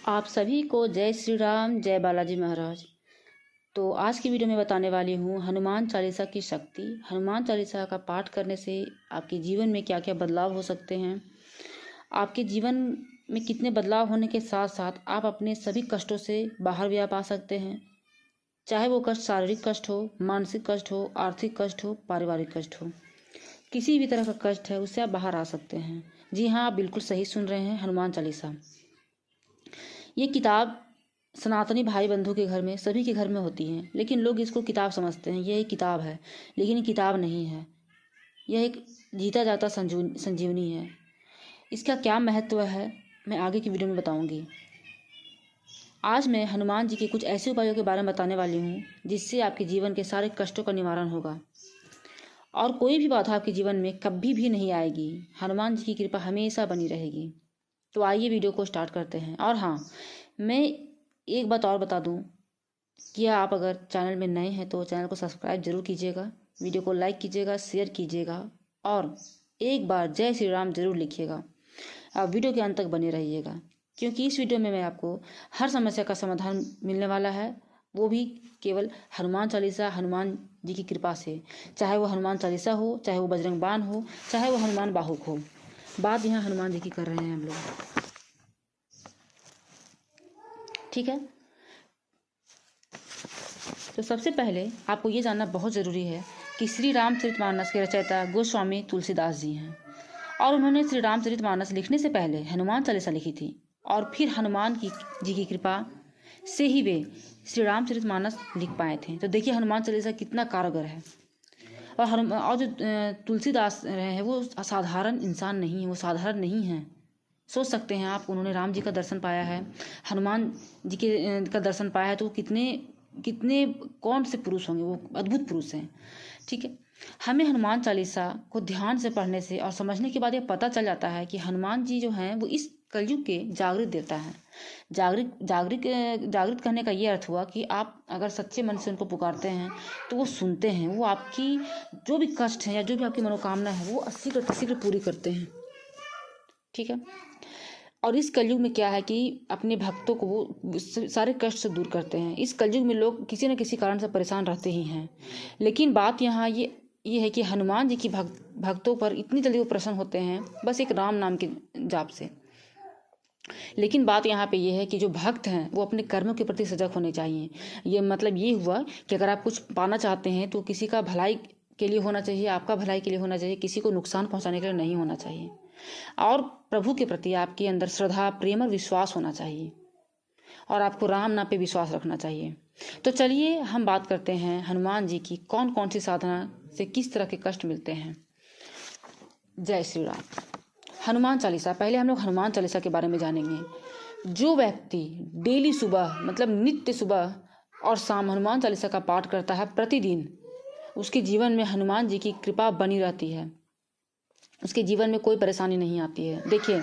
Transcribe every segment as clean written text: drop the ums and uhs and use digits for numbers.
आप सभी को जय श्री राम, जय बालाजी महाराज। तो आज की वीडियो में बताने वाली हूँ हनुमान चालीसा की शक्ति। हनुमान चालीसा का पाठ करने से आपके जीवन में क्या क्या बदलाव हो सकते हैं, आपके जीवन में कितने बदलाव होने के साथ साथ आप अपने सभी कष्टों से बाहर भी आ पा सकते हैं। चाहे वो कष्ट शारीरिक कष्ट हो, मानसिक कष्ट हो, आर्थिक कष्ट हो, पारिवारिक कष्ट हो, किसी भी तरह का कष्ट है उससे आप बाहर आ सकते हैं। जी हाँ, आप बिल्कुल सही सुन रहे हैं। हनुमान चालीसा ये किताब सनातनी भाई बंधु के घर में, सभी के घर में होती है, लेकिन लोग इसको किताब समझते हैं। यह एक किताब है, लेकिन ये किताब नहीं है। यह एक जीता जाता संजीवनी है। इसका क्या महत्व है मैं आगे की वीडियो में बताऊंगी। आज मैं हनुमान जी के कुछ ऐसे उपायों के बारे में बताने वाली हूँ जिससे आपके जीवन के सारे कष्टों का निवारण होगा और कोई भी बाधा आपके जीवन में कभी भी नहीं आएगी। हनुमान जी की कृपा हमेशा बनी रहेगी। तो आइए वीडियो को स्टार्ट करते हैं। और हाँ, मैं एक बात और बता दूं कि आप अगर चैनल में नए हैं तो चैनल को सब्सक्राइब जरूर कीजिएगा, वीडियो को लाइक कीजिएगा, शेयर कीजिएगा और एक बार जय श्री राम जरूर लिखिएगा। आप वीडियो के अंत तक बने रहिएगा, क्योंकि इस वीडियो में मैं आपको हर समस्या का समाधान मिलने वाला है, वो भी केवल हनुमान चालीसा, हनुमान जी की कृपा से। चाहे वो हनुमान चालीसा हो, चाहे वो बजरंग बाण हो, चाहे वो हनुमान बाहुक हो, बात यहाँ हनुमान जी की कर रहे हैं हम लोग। ठीक है, तो सबसे पहले आपको ये जानना बहुत ज़रूरी है कि श्री रामचरितमानस के रचयिता गोस्वामी तुलसीदास जी हैं और उन्होंने श्री रामचरितमानस लिखने से पहले हनुमान चालीसा लिखी थी और फिर हनुमान जी की कृपा से ही वे श्री रामचरितमानस लिख पाए थे। तो देखिए हनुमान चालीसा कितना कारगर है। और जो तुलसीदास रहे हैं वो साधारण इंसान नहीं है, वो साधारण नहीं है। सोच सकते हैं आप, उन्होंने राम जी का दर्शन पाया है, हनुमान जी के का दर्शन पाया है, तो कितने कितने कौन से पुरुष होंगे, वो अद्भुत पुरुष हैं। ठीक है, हमें हनुमान चालीसा को ध्यान से पढ़ने से और समझने के बाद ये पता चल जाता है कि हनुमान जी जो हैं वो इस कलयुग के जागृत देवता हैं। जागृत करने का ये अर्थ हुआ कि आप अगर सच्चे मन से उनको पुकारते हैं तो वो सुनते हैं, वो आपकी जो भी कष्ट है या जो भी आपकी मनोकामना है वो शीघ्र पूरी करते हैं। ठीक है, और इस कलयुग में क्या है कि अपने भक्तों को वो सारे कष्ट से दूर करते हैं। इस कलयुग में लोग किसी न किसी कारण से परेशान रहते ही हैं, लेकिन बात यहाँ ये है कि हनुमान जी की भक्तों पर इतनी जल्दी वो प्रसन्न होते हैं बस एक राम नाम के जाप से। लेकिन बात यहाँ पे ये है कि जो भक्त हैं वो अपने कर्मों के प्रति सजग होने चाहिए। ये मतलब ये हुआ कि अगर आप कुछ पाना चाहते हैं तो किसी का भलाई के लिए होना चाहिए, आपका भलाई के लिए होना चाहिए, किसी को नुकसान पहुंचाने के लिए नहीं होना चाहिए। और प्रभु के प्रति आपके अंदर श्रद्धा, प्रेम और विश्वास होना चाहिए और आपको राम नाम पे विश्वास रखना चाहिए। तो चलिए हम बात करते हैं हनुमान जी की कौन कौन सी साधना से किस तरह के कष्ट मिलते हैं। जय श्री राम। हनुमान चालीसा, पहले हम लोग हनुमान चालीसा के बारे में जानेंगे। जो व्यक्ति डेली सुबह मतलब नित्य सुबह और शाम हनुमान चालीसा का पाठ करता है प्रतिदिन, उसके जीवन में हनुमान जी की कृपा बनी रहती है, उसके जीवन में कोई परेशानी नहीं आती है। देखिए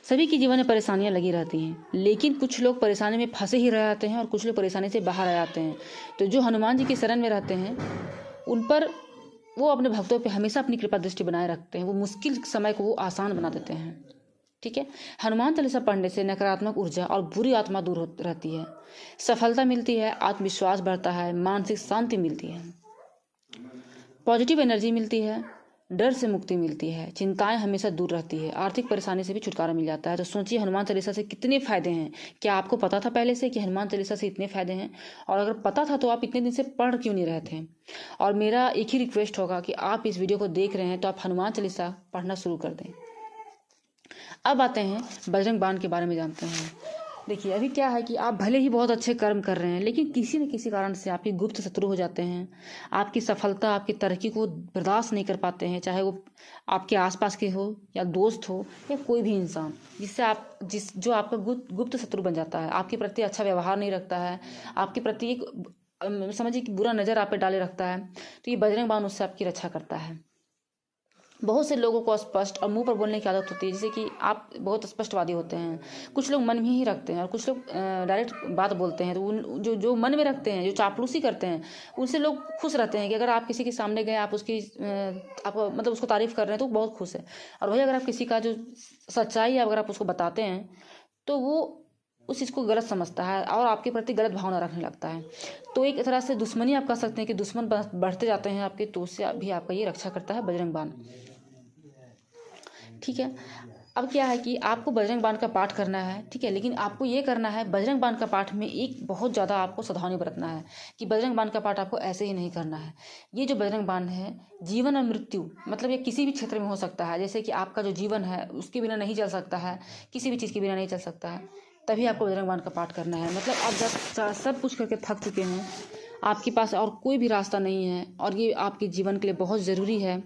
सभी के जीवन में परेशानियां लगी रहती हैं, लेकिन कुछ लोग परेशानी में फंसे ही रह जाते हैं और कुछ लोग परेशानी से बाहर आ जाते हैं। तो जो हनुमान जी के शरण में रहते हैं उन पर वो अपने भक्तों पे हमेशा अपनी कृपा दृष्टि बनाए रखते हैं, वो मुश्किल समय को वो आसान बना देते हैं। ठीक है, हनुमान चालीसा पढ़ने से नकारात्मक ऊर्जा और बुरी आत्मा दूर रहती है, सफलता मिलती है, आत्मविश्वास बढ़ता है, मानसिक शांति मिलती है, पॉजिटिव एनर्जी मिलती है, डर से मुक्ति मिलती है, चिंताएं हमेशा दूर रहती है, आर्थिक परेशानी से भी छुटकारा मिल जाता है। तो सोचिए हनुमान चालीसा से कितने फायदे हैं। क्या आपको पता था पहले से कि हनुमान चालीसा से इतने फायदे हैं? और अगर पता था तो आप इतने दिन से पढ़ क्यों नहीं रहे थे? और मेरा एक ही रिक्वेस्ट होगा कि आप इस वीडियो को देख रहे हैं तो आप हनुमान चालीसा पढ़ना शुरू कर दें। अब आते हैं बजरंग बाण के बारे में जानते हैं। देखिए अभी क्या है कि आप भले ही बहुत अच्छे कर्म कर रहे हैं, लेकिन किसी न किसी कारण से आपके गुप्त शत्रु हो जाते हैं, आपकी सफलता, आपकी तरक्की को बर्दाश्त नहीं कर पाते हैं, चाहे वो आपके आसपास के हो या दोस्त हो या कोई भी इंसान, जिससे जो आपका गुप्त शत्रु बन जाता है, आपके प्रति अच्छा व्यवहार नहीं रखता है, आपके प्रति एक समझिए कि बुरा नज़र आप पे डाले रखता है। तो ये बजरंग बाण उससे आपकी रक्षा करता है। बहुत से लोगों को स्पष्ट और मुंह पर बोलने की आदत होती है, जैसे कि आप बहुत स्पष्टवादी होते हैं, कुछ लोग मन में ही रखते हैं और कुछ लोग डायरेक्ट बात बोलते हैं। तो उन जो मन में रखते हैं, जो चापलूसी करते हैं, उनसे लोग खुश रहते हैं कि अगर आप किसी के सामने गए, आप मतलब उसको तारीफ कर रहे हैं तो बहुत खुश है। और वही अगर आप किसी का जो सच्चाई है अगर आप उसको बताते हैं तो वो उस चीज़ को गलत समझता है और आपके प्रति गलत भावना रखने लगता है। तो एक तरह से दुश्मनी आप कह सकते हैं कि दुश्मन बढ़ते जाते हैं आपके, तो उससे भी आपका ये रक्षा करता है बजरंग बाण। ठीक है, अब क्या है कि आपको बजरंग बाण का पाठ करना है, ठीक है, लेकिन आपको ये करना है बजरंग बाण का पाठ में एक बहुत ज़्यादा आपको सावधानी बरतना है कि बजरंग बाण का पाठ आपको ऐसे ही नहीं करना है। ये जो बजरंग बाण है जीवन और मृत्यु, मतलब ये किसी भी क्षेत्र में हो सकता है, जैसे कि आपका जो जीवन है उसके बिना नहीं चल सकता है, किसी भी चीज़ के बिना नहीं चल सकता है, तभी आपको बजरंग बाण का पाठ करना है। मतलब आप जब सब कुछ करके थक चुके हैं, आपके पास और कोई भी रास्ता नहीं है और ये आपके जीवन के लिए बहुत ज़रूरी है,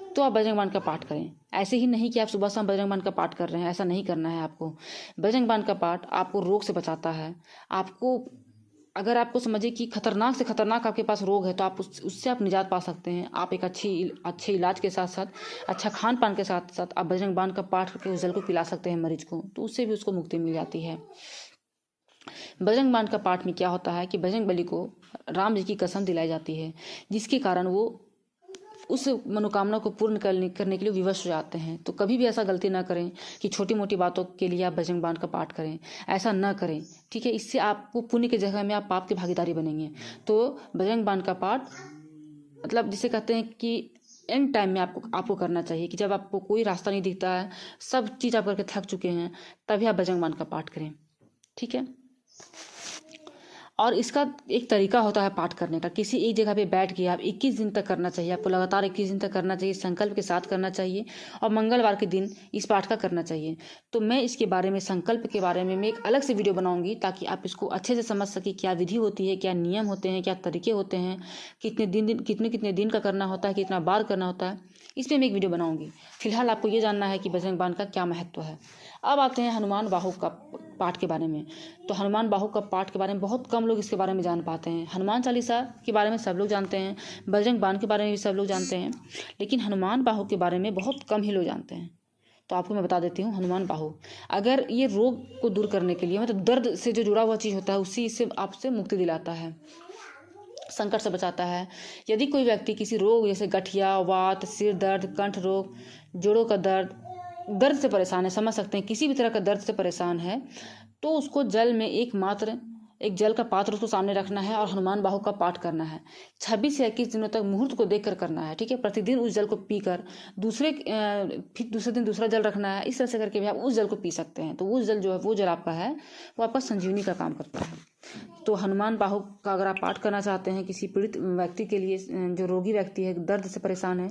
तो आप बजरंग बाण का पाठ करें। ऐसे ही नहीं कि आप सुबह शाम बजरंग बाण का पाठ कर रहे हैं, ऐसा नहीं करना है आपको। बजरंग बाण का पाठ आपको रोग से बचाता है। आपको अगर आपको समझिए कि खतरनाक से खतरनाक आपके पास रोग है, तो आप उससे आप निजात पा सकते हैं। आप एक अच्छे इलाज के साथ साथ अच्छा खान पान के साथ साथ आप बजरंग बाण का पाठ करके उस जल को पिला सकते हैं मरीज को, तो उससे भी उसको मुक्ति मिल जाती है। बजरंग बाण का पाठ में क्या होता है कि बजरंग बली को राम जी की कसम दिलाई जाती है, जिसके कारण वो उस मनोकामना को पूर्ण करने के लिए विवश हो जाते हैं। तो कभी भी ऐसा गलती ना करें कि छोटी मोटी बातों के लिए आप बजरंग बाण का पाठ करें, ऐसा ना करें, ठीक है। इससे आपको पुण्य की जगह में आप पाप की भागीदारी बनेंगे। तो बजरंग बाण का पाठ मतलब जिसे कहते हैं कि एंड टाइम में आपको करना चाहिए, कि जब आपको कोई रास्ता नहीं दिखता है, सब चीज़ आप करके थक चुके हैं, तभी आप बजरंग बाण का पाठ करें, ठीक है। और इसका एक तरीका होता है पाठ करने का। किसी एक जगह पे बैठ के आप 21 दिन तक करना चाहिए, आपको लगातार 21 दिन तक करना चाहिए, संकल्प के साथ करना चाहिए और मंगलवार के दिन इस पाठ का करना चाहिए। तो मैं इसके बारे में, संकल्प के बारे में मैं एक अलग से वीडियो बनाऊंगी, ताकि आप इसको अच्छे से समझ सकें, क्या विधि होती है, क्या नियम होते हैं, क्या तरीके होते हैं, कितने दिन का करना होता है, कितना बार करना होता है, इस पर मैं एक वीडियो बनाऊंगी। फिलहाल आपको ये जानना है कि बजरंग बाण का क्या महत्व है। अब आते हैं हनुमान बाहु का पाठ के बारे में। तो हनुमान बाहु का पाठ के बारे में बहुत कम लोग इसके बारे में जान पाते हैं। हनुमान चालीसा के बारे में सब लोग जानते हैं, बजरंग बाण के बारे में भी सब लोग जानते हैं, लेकिन हनुमान बाहु के बारे में बहुत कम ही लोग जानते हैं। तो आपको मैं बता देती हूँ, हनुमान बाहु अगर ये रोग को दूर करने के लिए, मतलब दर्द से जो जुड़ा हुआ चीज़ होता है, उसी से आपसे मुक्ति दिलाता है, संकट से बचाता है। यदि कोई व्यक्ति किसी रोग जैसे गठिया, वात, सिर दर्द, कंठ रोग, जोड़ों का दर्द से परेशान है, समझ सकते हैं, किसी भी तरह का दर्द से परेशान है, तो उसको जल में एक जल का पात्र उसको सामने रखना है और हनुमान बाहु का पाठ करना है। 26 से 21 दिनों तक मुहूर्त को देखकर करना है, ठीक है। प्रतिदिन उस जल को पीकर फिर दूसरे दिन दूसरा जल रखना है। इस तरह से करके भी आप उस जल को पी सकते हैं। तो उस जल जो है, वो जल आपका है, वो आपका संजीवनी का काम करता है। तो हनुमान बाहु का अगर आप पाठ करना चाहते हैं किसी पीड़ित व्यक्ति के लिए, जो रोगी व्यक्ति है, दर्द से परेशान है,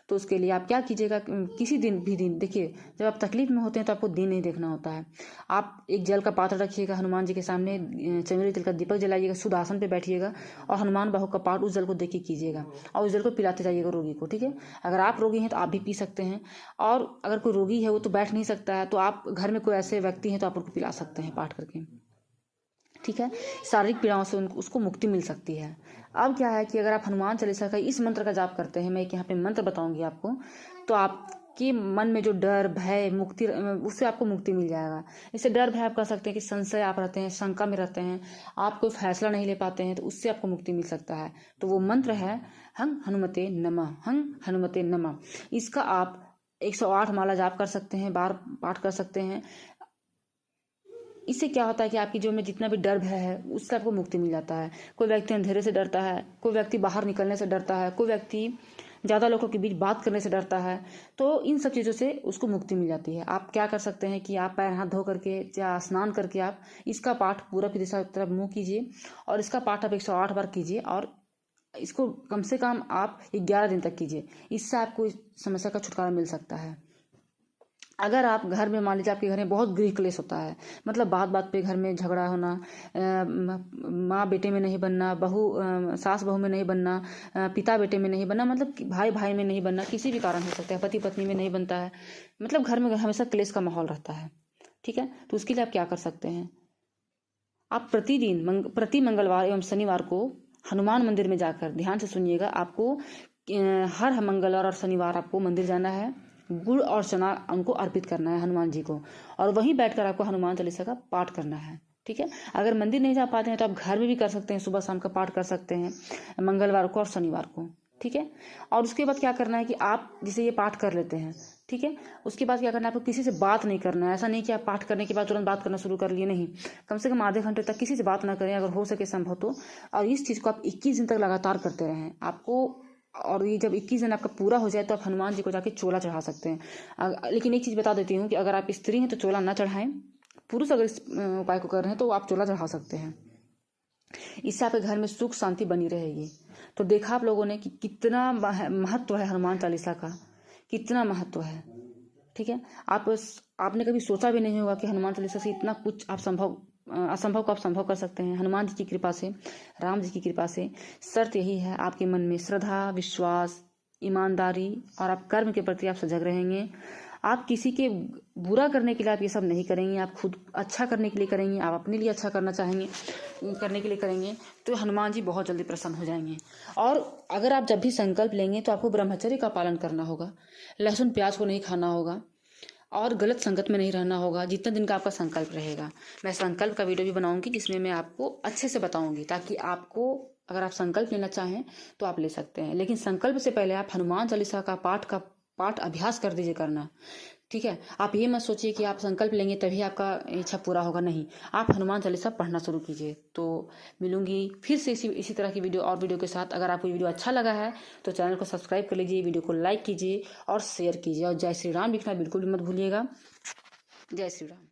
तो उसके लिए आप क्या कीजिएगा, किसी दिन देखिए, जब आप तकलीफ में होते हैं तो आपको दिन नहीं देखना होता है। आप एक जल का पात्र रखिएगा हनुमान जी के सामने, चमेली तिल का दीपक जलाइएगा, शुद्ध आसन पे बैठिएगा और हनुमान बाहु का पाठ उस जल को देख के कीजिएगा और उस जल को पिलाते जाइएगा रोगी को, ठीक है। अगर आप रोगी हैं तो आप भी पी सकते हैं, और अगर कोई रोगी है वो तो बैठ नहीं सकता है, तो आप घर में कोई ऐसे व्यक्ति हैं तो आप उनको पिला सकते हैं पाठ करके, ठीक है। शारीरिक पीड़ाओं से उसको मुक्ति मिल सकती है। अब क्या है कि अगर आप हनुमान चालीसा का इस मंत्र का जाप करते हैं, मैं एक यहाँ पे मंत्र बताऊंगी आपको, तो आपके मन में जो डर, भय, मुक्ति, उससे आपको मुक्ति मिल जाएगा। इससे डर, भय आप कह सकते हैं कि संशय आप रहते हैं, शंका में रहते हैं, आप कोई फैसला नहीं ले पाते हैं, तो उससे आपको मुक्ति मिल सकता है। तो वो मंत्र है हं हनुमते नमः, हं हनुमते नमः। इसका आप 108 माला जाप कर सकते हैं, बार पाठ कर सकते हैं। इससे क्या होता है कि आपकी जो में जितना भी डर भय है, उससे आपको मुक्ति मिल जाता है। कोई व्यक्ति अंधेरे से डरता है, कोई व्यक्ति बाहर निकलने से डरता है, कोई व्यक्ति ज़्यादा लोगों के बीच बात करने से डरता है, तो इन सब चीज़ों से उसको मुक्ति मिल जाती है। आप क्या कर सकते हैं कि आप पैर हाथ धो करके या स्नान करके आप इसका पाठ पूरब की दिशा की तरफ मुँह कीजिए और इसका पाठ आप 108 बार कीजिए, और इसको कम से कम आप 11 दिन तक कीजिए। इससे आपको इस समस्या का छुटकारा मिल सकता है। अगर आप घर में, मान लीजिए आपके घर में बहुत गृह क्लेश होता है, मतलब बात बात पे घर में झगड़ा होना, माँ बेटे में नहीं बनना, सास बहू में नहीं बनना, पिता बेटे में नहीं बनना, मतलब भाई भाई में नहीं बनना, किसी भी कारण हो सकता है, पति पत्नी में नहीं बनता है, मतलब घर में हमेशा क्लेश का माहौल रहता है, ठीक है। तो उसके लिए आप क्या कर सकते हैं, आप प्रति मंगलवार एवं शनिवार को हनुमान मंदिर में जाकर, ध्यान से सुनिएगा, आपको हर मंगलवार और शनिवार आपको मंदिर जाना है, गुड़ और चना उनको अर्पित करना है हनुमान जी को, और वहीं बैठकर आपको हनुमान चालीसा का पाठ करना है, ठीक है। अगर मंदिर नहीं जा पाते हैं तो आप घर में भी कर सकते हैं, सुबह शाम का पाठ कर सकते हैं मंगलवार को और शनिवार को, ठीक है। और उसके बाद क्या करना है कि आप जैसे ये पाठ कर लेते हैं, ठीक है, उसके बाद क्या करना है, आपको किसी से बात नहीं करना है। ऐसा नहीं कि आप पाठ करने के बाद तुरंत बात करना शुरू कर लिए, नहीं, कम से कम आधे घंटे तक किसी से बात ना करें अगर हो सके संभव तो। और इस चीज़ को आप 21 दिन तक लगातार करते रहें आपको। और ये जब 21 दिन आपका पूरा हो जाए तो आप हनुमान जी को जाके चोला चढ़ा सकते हैं। लेकिन एक चीज़ बता देती हूँ कि अगर आप स्त्री हैं तो चोला ना चढ़ाएं, पुरुष अगर इस उपाय को कर रहे हैं तो आप चोला चढ़ा सकते हैं। इससे आपके घर में सुख शांति बनी रहेगी। तो देखा आप लोगों ने कि कितना महत्व है हनुमान चालीसा का, कितना महत्व है, ठीक है। आपने कभी सोचा भी नहीं होगा कि हनुमान चालीसा से इतना कुछ आप असंभव को आप संभव कर सकते हैं हनुमान जी की कृपा से, राम जी की कृपा से। शर्त यही है आपके मन में श्रद्धा, विश्वास, ईमानदारी और आप कर्म के प्रति आप सजग रहेंगे। आप किसी के बुरा करने के लिए आप ये सब नहीं करेंगे, आप खुद अच्छा करने के लिए करेंगे, आप अपने लिए अच्छा करना चाहेंगे, करने के लिए करेंगे, तो हनुमान जी बहुत जल्दी प्रसन्न हो जाएंगे। और अगर आप जब भी संकल्प लेंगे तो आपको ब्रह्मचर्य का पालन करना होगा, लहसुन प्याज को नहीं खाना होगा और गलत संगत में नहीं रहना होगा जितने दिन का आपका संकल्प रहेगा। मैं संकल्प का वीडियो भी बनाऊंगी जिसमें मैं आपको अच्छे से बताऊंगी, ताकि आपको अगर आप संकल्प लेना चाहें तो आप ले सकते हैं। लेकिन संकल्प से पहले आप हनुमान चालीसा का पाठ अभ्यास कर दीजिए करना, ठीक है। आप ये मत सोचिए कि आप संकल्प लेंगे तभी आपका इच्छा पूरा होगा, नहीं, आप हनुमान चालीसा पढ़ना शुरू कीजिए। तो मिलूंगी फिर से इसी तरह की वीडियो के साथ। अगर आपको वीडियो अच्छा लगा है तो चैनल को सब्सक्राइब कर लीजिए, वीडियो को लाइक कीजिए और शेयर कीजिए, और जय श्री राम लिखना बिल्कुल भी मत भूलिएगा। जय श्री राम।